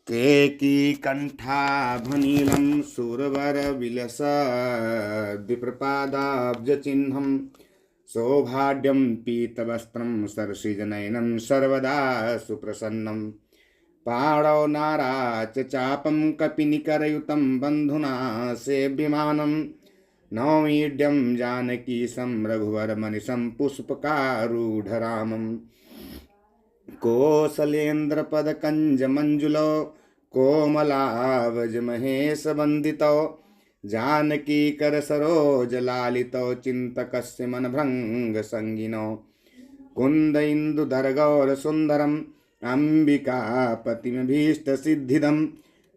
केकी कंठाभनीलं सुरवरविलसद्विप्रपादाब्जचिह्नं सौभाड्यं पीतवस्त्रं सरसिजनयनं सर्वदा सुप्रसन्नं पाणौ नाराच चापं कपिनिकरयुतं बन्धुना सेव्यमानं नौमीड्यं जानकीशं रघुवरमनिशं पुष्पकारूढरामम् कोसलेन्द्रपदकञ्जमञ्जुलौ कोमलावजमहेशवन्दितौ जानकीकरसरोजलालितौ चिन्तकस्य मनभृङ्गसङ्गिनौ कुन्द इन्दुधरगौरसुन्दरम् अम्बिकापतिमभीष्टसिद्धिदं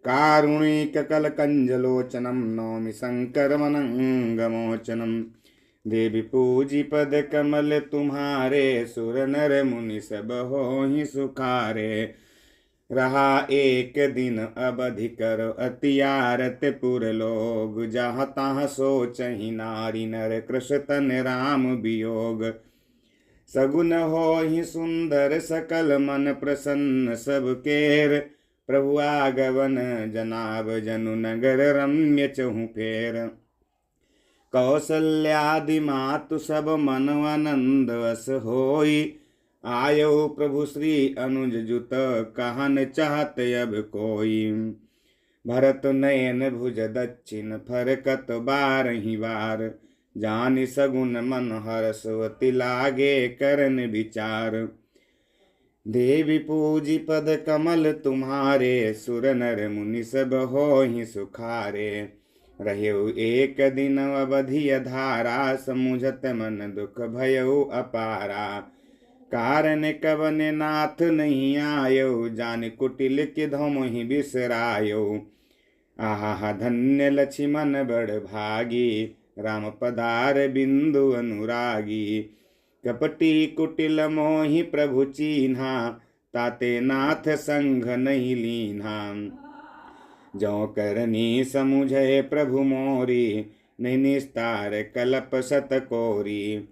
कारुणिककलकञ्जलोचनं नौमि शङ्करमनङ्गमोचनम् देवी पूजी पद कमल तुम्हारे सुर नर मुनि सब होहि सुखारे रहा एक दिन अवधि करो अति आरत पुर लोग जहाँ तहाँ सोचहि नारी नर कृष तन राम वियोग सगुन होहि सुंदर सकल मन प्रसन्न सब केर प्रभु आगवन जनाब जनु नगर रम्य चहु फेर कौसल्यादि मातु सब मन आनंद अस होई आयो प्रभु श्री अनुज जुत कहन चाहत अब कोई भरत नयन भुज दक्षिण फरकत बारहि बार जानि सगुन मन हरसवती लागे करन विचार देवी पूजी पद कमल तुम्हारे सुर नर मुनि सब होहि सुखारे रह्यो एक दिन अवधिय धारा समुझत मन दुख भयो अपारा कारण कवन नाथ नहीं आयो जान कुटिल किधो मोहि बिसरायो आहा धन्य लक्ष्मण बड़ भागी राम पधार बिंदु अनुरागी कपटी कुटिल मोहि प्रभु चीन्हा ताते नाथ संग नहीं लीन्हा जो करनी समुझे प्रभु मोरी नहीं निस्तार कलप सत कोरी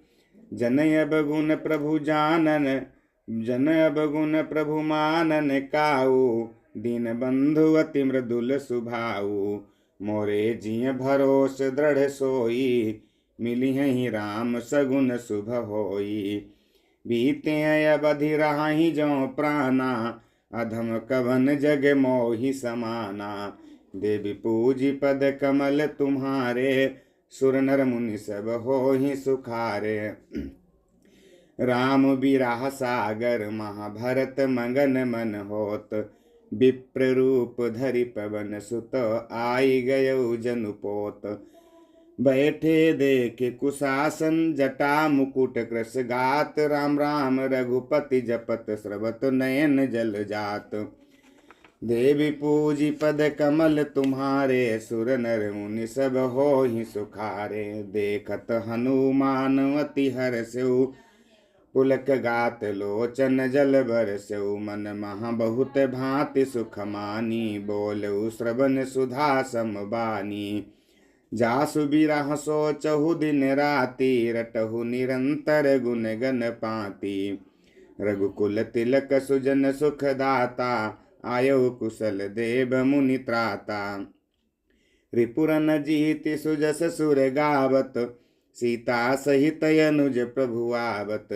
जनय बगुन प्रभु जानन जनय बगुन प्रभु मानन काऊ दीन बंधु अति मृदुल सुभाऊ मोरे जिय भरोस दृढ़ सोई मिली ही राम सगुन शुभ होई बीते अवधि रहाहि जो प्राणा अधम कवन जग मोहि समाना देवी पूजी पद कमल तुम्हारे सुर नर मुनि सब होहि सुखारे राम बिराह सागर महाभरत मगन मन होत विप्र रूप धरि पवन सुत आई गयो जनुपोत बैठे देखे कुशासन जटा मुकुट कृश गात राम राम रघुपति जपत स्रवत नयन जल जात देवी पूजी पद कमल तुम्हारे सुर नर मुनि सब होहि सुखारे देखत हनुमान अति हर्षउ पुलक गात लोचन जल बरसउ मन महा बहुत भांति सुख मानी बोलउ श्रवण सुधा समबानी जासु बिरह सोचहु दिन राति रटहु निरंतर गुण गन पाती रघुकुल तिलक सुजन सुख दाता आयो कुशल देव मुनि त्राता रिपुरन जीति सुजस सुर गावत सीता सहित अनुज प्रभु आवत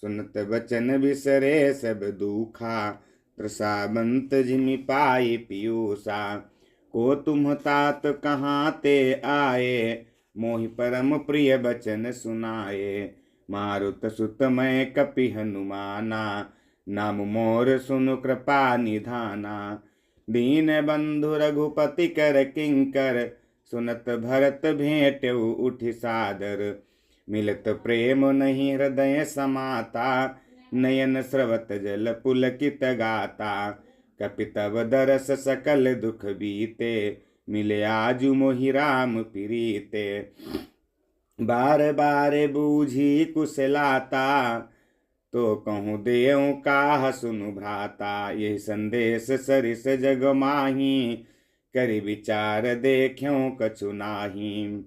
सुनत बचन बिसरे सब दुखा त्रसाबंत जिमि पाई पीयूषा को तुम तात कहाँ ते आए मोहि परम प्रिय बचन सुनाए मारुत सुत मैं कपि हनुमाना नाम मोर सुनु कृपा निधाना दीन बंधु रघुपति कर किंकर सुनत भरत भेंटउ उठि सादर मिलत प्रेम नहीं हृदय समाता नयन स्रवत जल पुलकित गाता कपि तव दरस सकल दुख बीते मिले आजु मोहि राम प्रीते बार बार बूझी कुशलाता तो कहूँ देव काह सुनु भ्राता ये संदेश सरिस जग माही करि विचार देख्यों कछु नाही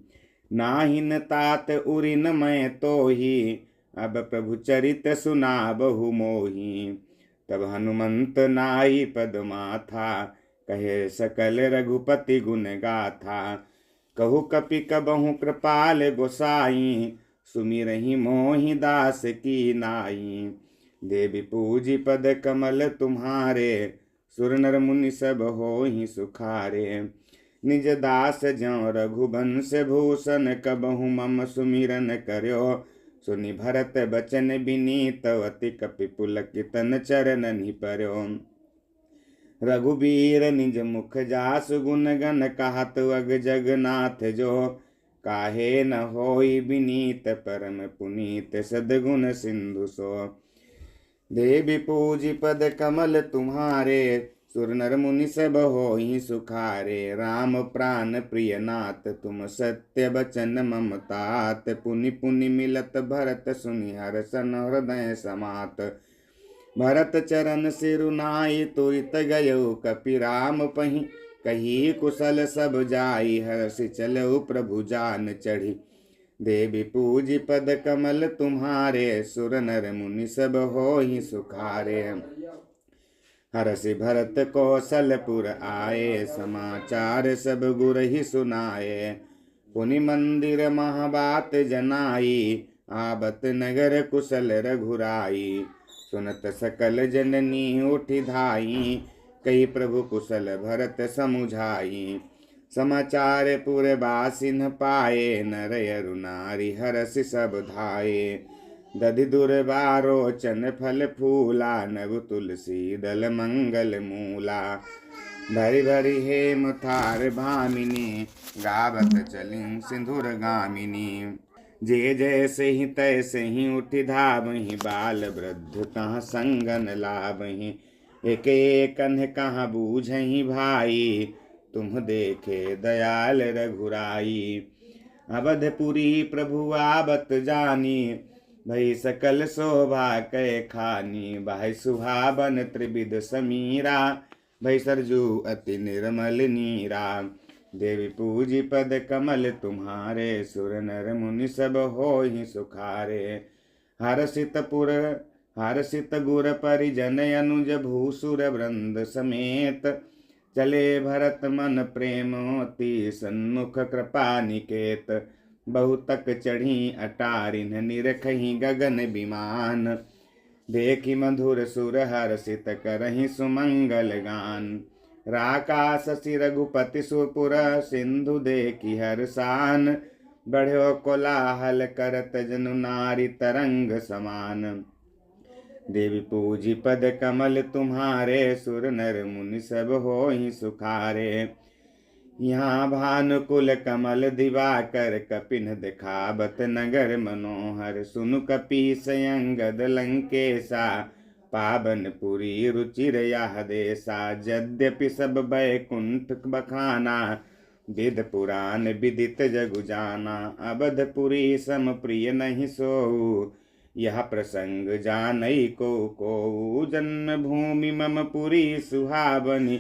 नाहिन तात उरिन मैं तो ही अब प्रभु चरित सुना बहु मोही तब हनुमंत नाई पद माथा कहे सकल रघुपति गुण गाथा। कहु कपि कबहु कृपाल गोसाई, सुमिरहि मोहि दास की नाई। देवी पूजी पद कमल तुम्हारे, सुर नर मुनि सब होहि सुखारे। निज दास ज्यों रघुवंश भूषण, कबहु मम सुमिरन कर्यो। सुनि भरत बचन बिनीत, अति कपि पुलकितन चरणनि पर्यो। रघुबीर निज मुख जासु गुण गन, कहत अग जगन्नाथ जो। काहे न होई बिनीत, परम पुनीत सद्गुण सिंधु सो। देवी पूजी पद कमल तुम्हारे, सुर नर मुनि सब होहि सुखारे। राम प्राण प्रिय नाथ, तुम सत्य बचन मम तात। पुनि पुनि मिलत भरत, सुनि हर्षन हृदय समात। भरत चरण सिरुनाई, तुरित गयो कपि राम पहि। कही कुशल सब जाई, हर्षि चलऊ प्रभु जान चढ़ी। देवी पूजी पद कमल तुम्हारे, सुर नर मुनि सब होहि सुखारे। हर्षि भरत कौशलपुर आए, समाचार सब गुरहि सुनाए। पुनि मंदिर महाबात जनाई, आबत नगर कुशल रघुराई। सुनत सकल जननी उठि धाई, कही प्रभु कुशल भरत समुझाई। समाचार पुर बासिन पाए, नर अरु नारी हरषि सब धाये। दधि दुर्वारोचन फल फूला, नव तुलसी दल मंगल मूला। भरि भरि हेम थार भामिनी, गावत चलिन सिंधुर गामिनी। जे जैसे ही तैसे ही उठि धावहि, बाल वृद्ध कहाँ संगन लावहि। एक एक कन्ह कहाँ बूझहि भाई, तुम देखे दयाल रघुराई। अवधपुरी प्रभु आवत जानी, भई सकल शोभा कै खानी। बाह्य सुहावन त्रिविध समीरा, भई सरजू अति निर्मल नीरा। देवी पूजी पद कमल तुम्हारे, सुर नर मुनि सब होहि सुखारे। हर्षित गुर परिजन, अनुज भूसुर वृंद समेत। चले भरत मन प्रेम अति, सन्मुख कृपा निकेत। बहुतक चढ़ी अटारिन, निरखहि गगन विमान। देखि मधुर सुर हर्षित, करहि सुमंगल गान। राका शशि रघुपति सुपुर, सिंधु देखि हर्षान। बढ़्यो कोलाहल करत, जनु नारी तरंग समान। देवी पूजी पद कमल तुम्हारे, सुर नर मुनि सब होहि सुखारे। यहाँ भानुकुल कमल दिवाकर, कपिन दिखावत नगर मनोहर। सुनु कपीस अंगद लंकेशा, पावनपुरी रुचिर यह देशा। यद्यपि सब बैकुंठ बखाना, विद पुराण विदित जगु जाना। अवधपुरी सम प्रिय नहीं सोऊ, यह प्रसंग जानई को। जन्म भूमि मम पुरी सुहावनी,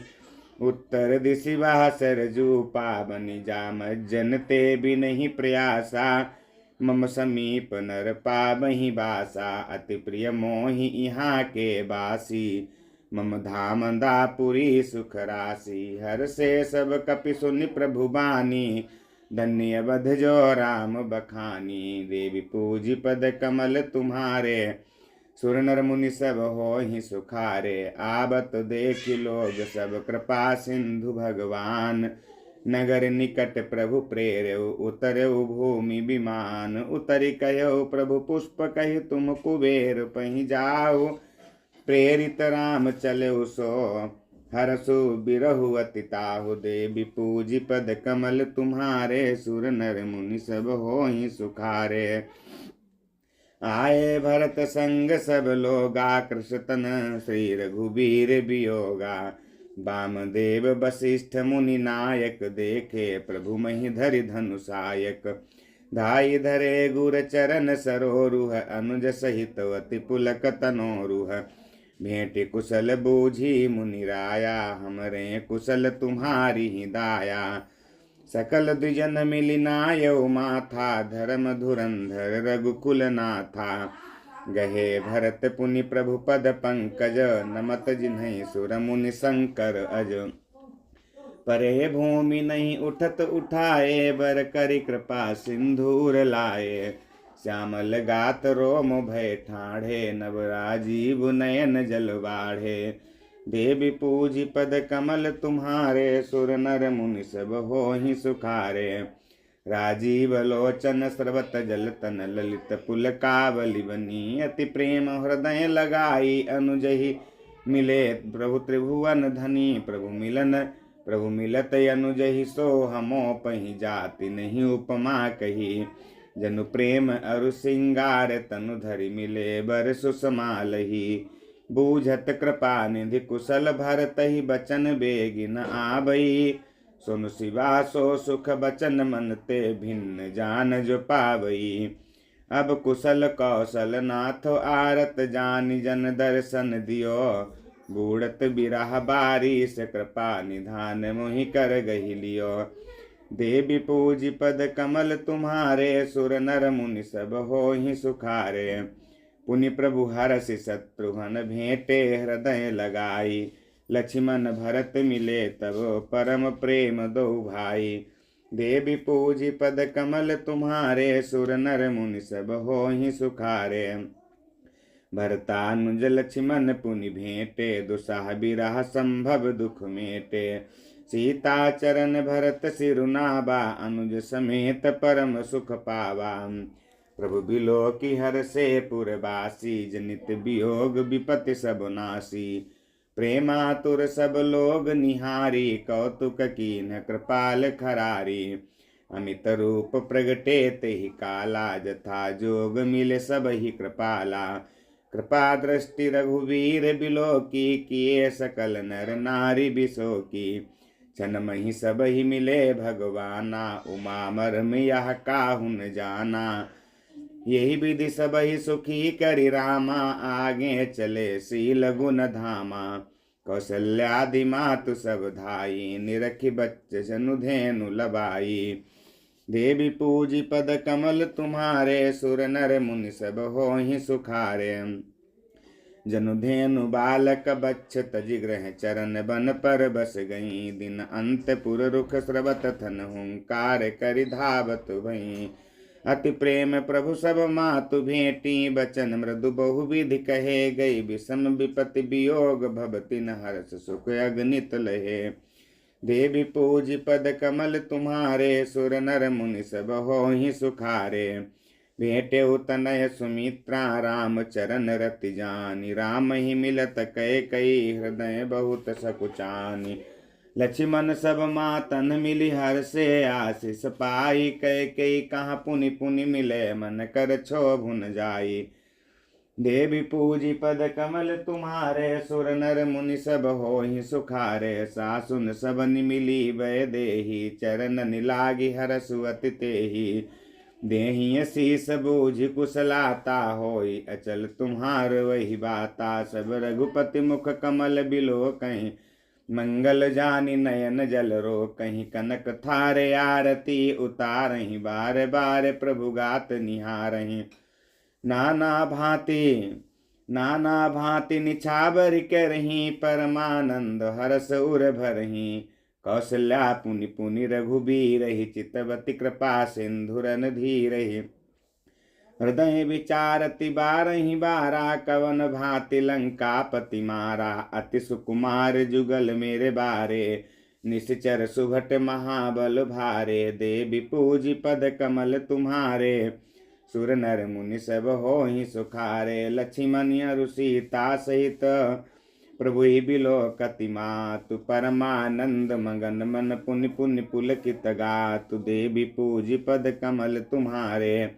उत्तर दिशि वह सरजू पावनी। जाम जनते भी नहीं प्रयासा, मम समीप नर पावहि बासा। अति प्रिय मोहि यहाँ के बासी, मम धाम दापुरी सुख राशि। हर से सब कपि सुनि प्रभु बानी, धन्य अवध जो राम बखानी। देवी पूजी पद कमल तुम्हारे, सुर नर मुनि सब होहि सुखारे। आबत देखि लोग सब, कृपा सिंधु भगवान। नगर निकट प्रभु प्रेरऊ, उतरऊ भूमि विमान। उतरि कहो प्रभु पुष्प, कहि तुम कुबेर पहि जाओ। प्रेरित राम चलऊ सो, हरसु बिरहु अति ताहु। देवी पूजी पद कमल तुम्हारे, सुर नर मुनि सब होहि सुखारे। आए भरत संग सब लोगा, कृषतन श्री रघुबीर वियोगा। वामदेव वशिष्ठ मुनि नायक, देखे प्रभु महि धरि धनुषायक। धाई धरे गुर चरण सरोरुह, अनुज सहित अति पुलक तनोरुह। भेंट कुशल बूझी मुनि राया, हमरे कुशल तुम्हारी ही दाया। सकल द्विजन मिलि नायौ माथा, धर्म धुरंधर रघुकुल नाथा। गहे भरत पुनि प्रभु पद पंकज, नमत जिन्है सुर मुनि शंकर अज। परे भूमि नहीं उठत उठाए, बर करि कृपा सिंधूर लाए। श्यामल गात रोम भय ठाढ़े, नव राजीव नयन जल बाढ़े। देवी पूजी पद कमल तुम्हारे, सुर नर मुनि सब होहि सुखारे। राजीव लोचन स्रवत जल तन, ललित पुल कावली बनी। अति प्रेम हृदय लगाई, अनुजहि मिले प्रभु त्रिभुवन धनी। प्रभु मिलत अनुजहि, सो हमो पहि जाति नहीं उपमा कही। जनु प्रेम अरु सिंगार, तनु धरि मिले बर सुसमालही। बूझत कृपा निधि कुशल, भरतहि बचन बेगिन आबई। सुन शिवा सो सुख बचन, मन ते भिन्न जान जो पावई। अब कुशल कौशल नाथ आरत, जानि जन दर्शन दियो। बूढ़त बिरह बारिश, कृपा निधान मोहि कर गहि लियो। देवी पूजी पद कमल तुम्हारे, सुर नर मुनि सब होहि सुखारे। पुनि प्रभु हरषि शत्रुघ्न भेंटे, हृदय लगाई। लक्ष्मण भरत मिले तब, परम प्रेम दो भाई। देवी पूजी पद कमल तुम्हारे, सुर नर मुनि सब होहि सुखारे। भरतानुज लक्ष्मण पुनि भेंटे, दुसाह बिरह संभव दुख मेटे। सीता चरण भरत सिरुनाबा, अनुज समेत परम सुख पावा। प्रभु बिलो की हर से पुरवासी, जनित वियोग विपति सब नासी। प्रेमातुर सब लोग निहारी, कौतुक कीन्ह कृपाल खरारी। अमित रूप प्रगटे तेहि काला, जथा जोग मिले सब ही कृपाला। कृपा दृष्टि रघुवीर बिलो की, किए सकल नर नारी बिसो की। क्षण मही सब ही मिले भगवाना, उमा मर्म यह काहु न जाना। यही विधि सब ही सुखी करि रामा, आगे चले शील गुण धामा। कौशल्यादि मातु सब धाई, निरखि बच्च जनु धेनु लबाई। देवी पूजी पद कमल तुम्हारे, सुर नर मुनि सब होहि सुखारे। जनु धेनु बालक बच्छ, तजि गृह चरण बन पर बस गई। दिन अंतपुर रुख स्रवत थन, हुंकार करि धावत भई। अति प्रेम प्रभु सब मातु भेंटी, बचन मृदु बहुविधि कहे गई। विषम विपति वियोग, भव तिन हर्ष सुख अगणित लहे। देवी पूजी पद कमल तुम्हारे, सुर नर मुनि सब होहि सुखारे। भेंटे तनय सुमित्रा, राम चरण रति जानी। राम ही मिलत कै कई, हृदय बहुत सकुचानी। लक्ष्मण सब मातन मिली हर्षे, आशीष पाई। कै कई कहाँ पुनि पुनि मिले, मन कर क्षोभुन जाई। देवी पूजी पद कमल तुम्हारे, सुर नर मुनि सब होहि सुखारे। सासुन सब मिली भय देहि, चरण निलागी हरसु अति तेहि। देहि शीस बूझ कुशलाता, होई अचल तुम्हार वही बाता। सब रघुपति मुख कमल बिलो कहीं, मंगल जानी नयन जल रो कहीं। कनक थारे आरती उतारहीं, बार बार प्रभु गात निहारहीं। नाना भांति निछावर करहीं, परमानंद हरस उर भरहीं। कौशल्या पुनि पुनि रघुबीरहि, चितवती कृपा सिंधुरन धीरहि। हृदय विचारति बारहि बारा, कवन भांति लंकापति मारा। अति सुकुमार जुगल मेरे बारे, निश्चर सुभट महाबल भारे। देवी पूजी पद कमल तुम्हारे, सुर नर मुनि सब होहि सुखारे। लक्ष्मण अरु सीता सहित, प्रभु बिलो कति मातु। परमानंद मगन मन, पुनि पुनि पुलकित गातु। देवी पूजी पद कमल तुम्हारे,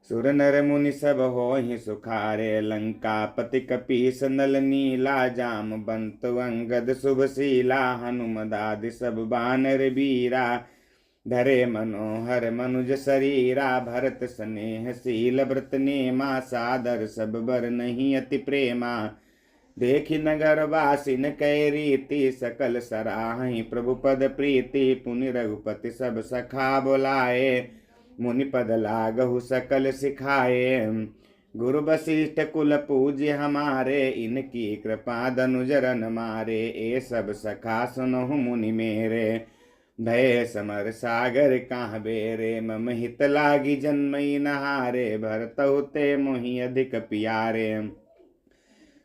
सुर नर मुनि सब होहि सुखारे। लंकापति कपीस नल नीला, जामवंत अंगद शुभशीला। हनुमदादि सब बानर बीरा, धरे मनोहर मनुज शरीरा। भरत स्नेह शील व्रत नेमा, सादर सब बर नहीं अति प्रेमा। देखि नगर वासिन कै रीति, सकल सराहि प्रभु पद प्रीति। पुनि रघुपति सब सखा बोलाए, मुनि पद लागहु सकल सिखाए। गुरु वशिष्ठ कुल पूज्य हमारे, इनकी कृपा दनुजरन मारे। ए सब सखा सुनहु मुनि मेरे, भय समर सागर कहाँ बेरे। मम हित लागी जन्मई नहारे, भरतहु ते मोहि अधिक प्यारे।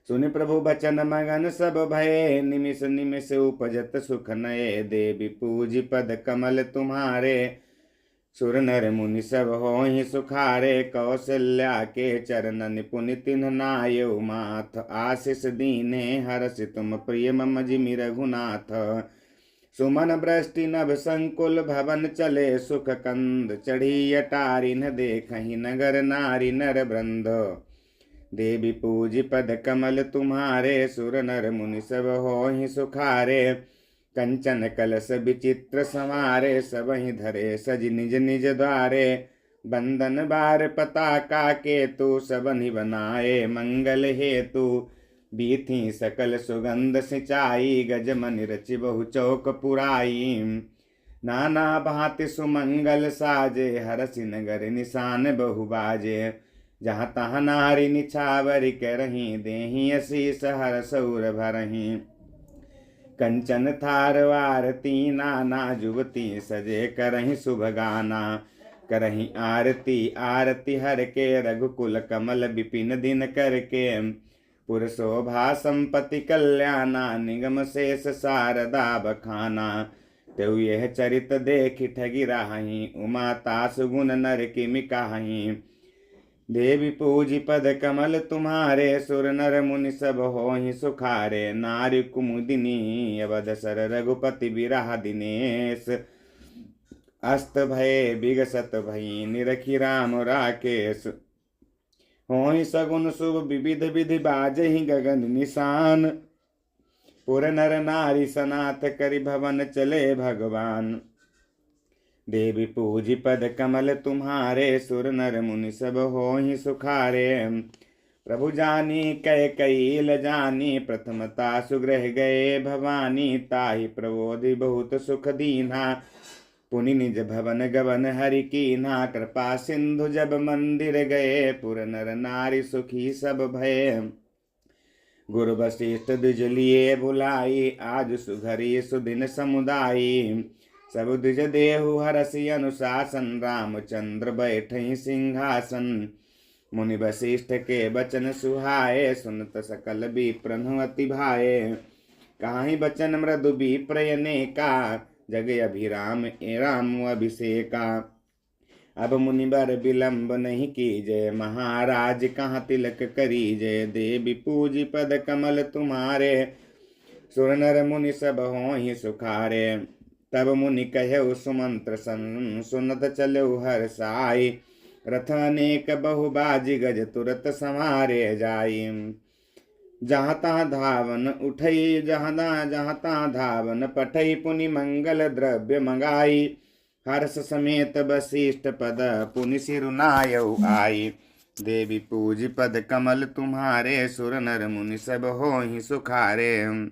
सुनि प्रभु बचन मगन सब भये, निमिष निमिष उपजत सुख नये। देवी पूज पद कमल तुम्हारे, सुर नर मुनि सब होहि सुखारे। कौशल्या के चरणन पुनि तिन्ह नायउ माथ, आशीष दीने हरषि तुम प्रिय मम जिमि रघुनाथ। सुमन वृष्टि नभ संकुल भवन चले, सुख कंद चढ़ी अटारी न देखहि नगर नारी नर वृंद। देवी पूज पद कमल तुम्हारे, सुर नर मुनि सब होहि सुखारे। कंचन कलश विचित्र संवारे, सबहि धरे सज निज निज द्वारे। बंदन बार पताका केतु, सबनि बनाए मंगल हेतु। बीथी सकल सुगंध सिंचाई, गजमनि रचि बहु चौक पुराई। नाना भांति सुमंगल साजे, हरषि नगर निशान बहु बाजे। जहाँ तहाँ नारी निछावर करहीं, देहि असीस हरसौर भरहीं। कंचन थार आरती नाना, जुवती सजे करहीं शुभ गाना। करहीं आरती आरती हर के, रघुकुल कमल विपिन दिन करके। पुर शोभा संपत्ति कल्याणा, निगम शेष शारदा बखाना। तेउ यह चरित देखि ठगी राहीं, उमा तासु गुण नर किमि काहीं। देवी पूजी पद कमल तुम्हारे, सुर नर मुनि सब होहि सुखारे। नारी कुमुदिनी अवध सर, रघुपति बिरहा दिनेश। अस्त भय बिगसत भई, निरखी राम राकेश। होहि सगुन शुभ विविध विधि, बाजहि गगन निशान। पुर नर नारी सनाथ करि, भवन चले भगवान। देवी पूजी पद कमल तुम्हारे, सुर नर मुनि सब होहि सुखारे। प्रभु जानी कै कैल जानी, प्रथमता सुग्रह गए भवानी। ताहि प्रबोधि बहुत सुख दीना, पुनि निज भवन गवन हरि कीन्हा। कृपा सिंधु जब मंदिर गए, पुर नर नारी सुखी सब भये। गुरु वशिष्ठ द्विज लिए बुलाई, आज सुघरी सुदिन समुदायी। सब द्विज देहु हरषि अनुशासन, रामचंद्र बैठहि सिंहासन। मुनि वशिष्ठ के बचन सुहाए, सुनत सकल विप्रनु अति भाए। काहि बचन मृदु विप्र अनेका, जग अभिराम राम अभिषेका। अब मुनिबर विलंब नहीं कीजय, महाराज कहाँ तिलक करीजय। देवी पूजी पद कमल तुम्हारे, सुर नर मुनि सब होहि सुखारे। तब मुनि कहु सुमंत्र सन, सुनत चलऊ हर साई। रथ अनेक बहु बाजी, गज तुरत संवारे जाई। जहाँ तहाँ धावन उठई, जहाँ तहाँ धावन पठई। पुनि मंगल द्रव्य मंगाई, हर्ष समेत वशिष्ठ पद पुनि सिरुनायउ आई। देवी पूज पद कमल तुम्हारे, सुर नर मुनि सब होहि सुखारे।